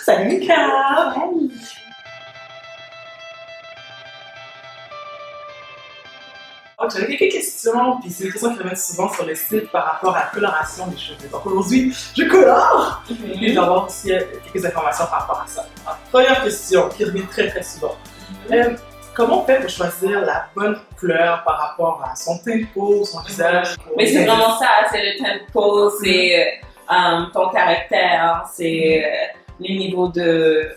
Salut Mika! Donc, j'avais quelques questions, puis c'est des questions qui reviennent souvent sur le site par rapport à la coloration des cheveux. Donc aujourd'hui, je colore! Et je vais avoir aussi quelques informations par rapport à ça. Alors, première question qui revient très très souvent. Comment on fait pour choisir la bonne couleur par rapport à son teint de peau, son visage? Mais c'est vraiment ça, c'est le tempo, c'est ton caractère, c'est le niveau de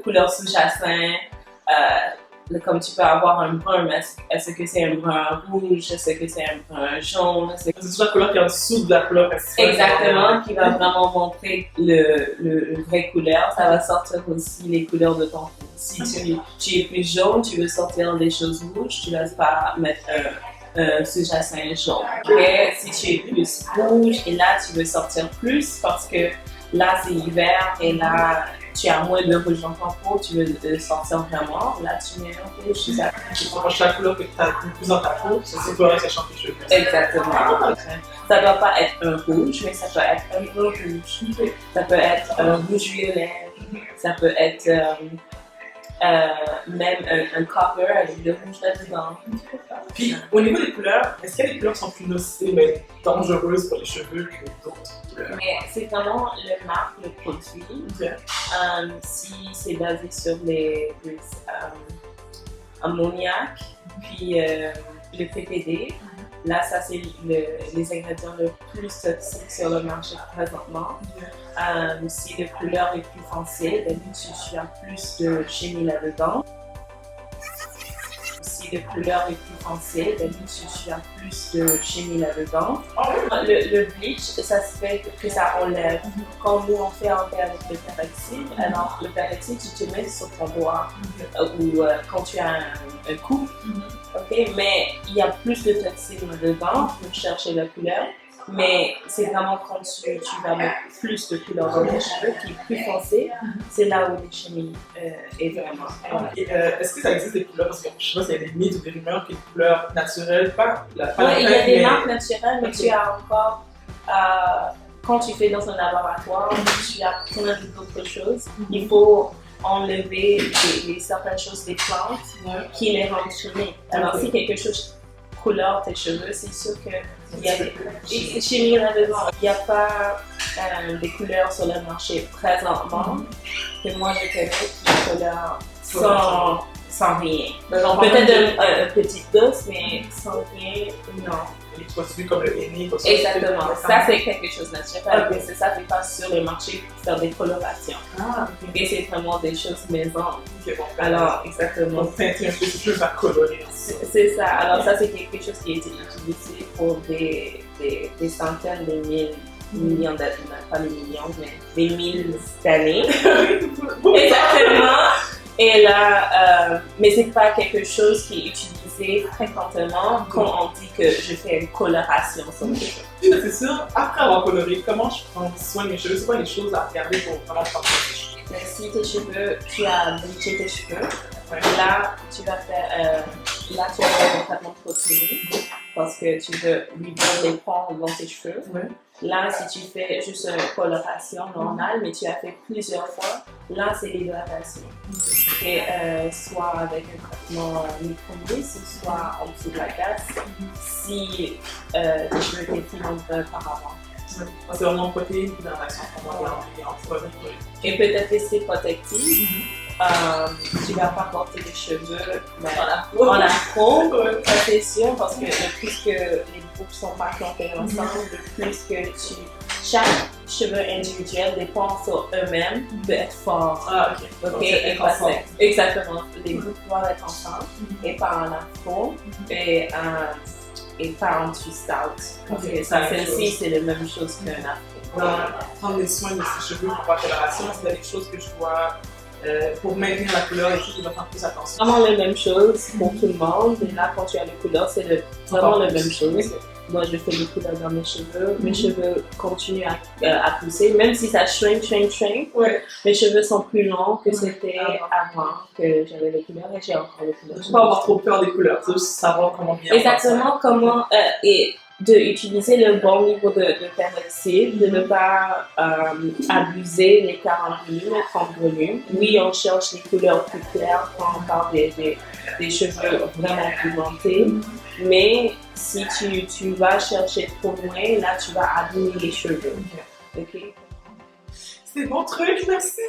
couleur sous-jacent. Comme tu peux avoir un brun, mais est-ce que c'est un brun rouge, est-ce que c'est un brun jaune? C'est toujours la couleur qui est en dessous de la couleur principale. Exactement, qui va vraiment montrer le vrai couleur. Ça va sortir aussi les couleurs de ton peau. Si tu es plus jaune, tu veux sortir des choses rouges, tu ne vas pas mettre un sous-jacent jaune. Okay? Si tu es plus rouge, et là tu veux sortir plus parce que là c'est l'hiver et là tu as moins de rouge dans ton peau, tu veux sortir vraiment, là tu mets un rouge. Tu changes la couleur que tu as le plus dans ta peau, c'est cette couleur qui change tes cheveux. Exactement. Ça ne doit pas être un rouge, mais ça peut être un bleu rouge. Ça peut être un rouge violet. Ça peut être même un copper avec le rouge là-dedans. Puis, au niveau des couleurs, est-ce qu'il y a des couleurs qui sont plus nocives, mais dangereuses pour les cheveux que d'autres couleurs? Mais c'est vraiment le marque, le produit. Okay. Si c'est basé sur les ammoniac, puis le PPD, là, ça c'est les ingrédients les plus toxiques sur le marché présentement. Si la couleur est plus foncée, d'habitude tu as plus de chimie là-dedans. Si la couleur est plus foncée, d'habitude tu as plus de chimie là-dedans. Le bleach, ça se fait que ça enlève. Quand nous on fait avec le peroxyde, alors le peroxyde tu te mets sur ton doigt ou quand tu as un coup, okay? Mais il y a plus de toxines là-dedans pour chercher la couleur. Mais c'est vraiment quand tu vas mettre plus de couleur dans les cheveux qui est plus foncé, c'est là où la chimie est vraiment. Est-ce que ça existe des couleurs? Parce que je sais pas s'il y a des mythes ou des rumeurs que les couleurs naturelles, pas la Oui, il y a des marques naturelles, mais tu as encore, quand tu fais dans un laboratoire, tu as plein d'autres choses. Il faut enlever certaines choses des plantes qui les rendent chimiques. Alors, si quelque chose couleur tes cheveux, c'est sûr qu'il y a des chimies là-dedans. Il n'y a pas des couleurs sur le marché présentement que moi je connais qui couleur sans rien. Peut-être une petite dose, mais sans rien, non. Les produits comme le henné, exactement. Ça, c'est quelque chose de naturel. Okay. Ça fait pas sur le marché pour faire des colorations. Et c'est vraiment des choses maison. Okay, bon, alors, exactement. On teinter un peu ces choses à colorer. C'est ça. Alors, ça, c'est quelque chose qui a été utilisé pour des centaines, des millions d'années, pas des millions, mais des mille d'années. Exactement. Et là, mais c'est pas quelque chose qui est utilisé fréquemment quand on dit que je fais une coloration sur mes cheveux. C'est sûr, après avoir coloré, comment je prends soin de mes cheveux? C'est quoi les choses à regarder pour vraiment prendre soin de tes cheveux? Si tes cheveux, tu as bleaché tes cheveux, là tu vas faire un traitement de protéines parce que tu veux lui donner des ponts dans tes cheveux. Là, si tu fais juste une coloration normale, mais tu as fait plusieurs fois, là, c'est l'hydratation. Et soit avec un traitement micro-lisse, soit en dessous de la glace, si tes cheveux étaient plus longs auparavant. C'est vraiment protéines qui dans l'action pour moi. Et peut-être laisser protective. Tu vas pas porter les cheveux en afro, ça c'est sûr, parce que le plus que les groupes sont pas plantés ensemble, le plus que chaque cheveu individuel dépend sur eux-mêmes peut être fort. Et pas sec. Exactement. Les groupes doivent être ensemble et pas en afro et pas en twist out. Parce que celle-ci c'est la même chose qu'un afro. Prendre des soins de ses cheveux pour la coloration, c'est des choses que je dois pour maintenir la couleur et tout, je dois faire plus attention. Vraiment la même chose pour tout le monde. Et là, quand tu as les couleurs, c'est vraiment la même chose. Moi, je fais des couleurs dans mes cheveux. Mes cheveux continuent à pousser, même si ça shrink. Mes cheveux sont plus longs que c'était avant que j'avais les couleurs et j'ai encore les couleurs. Il ne faut pas avoir trop peur des couleurs, c'est juste savoir comment bien. Exactement comment. Et d'utiliser le bon niveau de peroxyde, de ne pas abuser les 40 volumes, les 30 volumes. Oui, on cherche les couleurs plus claires quand on parle des cheveux vraiment pigmentés, mais si tu vas chercher trop loin, là tu vas abîmer les cheveux. Okay. C'est bon truc, merci.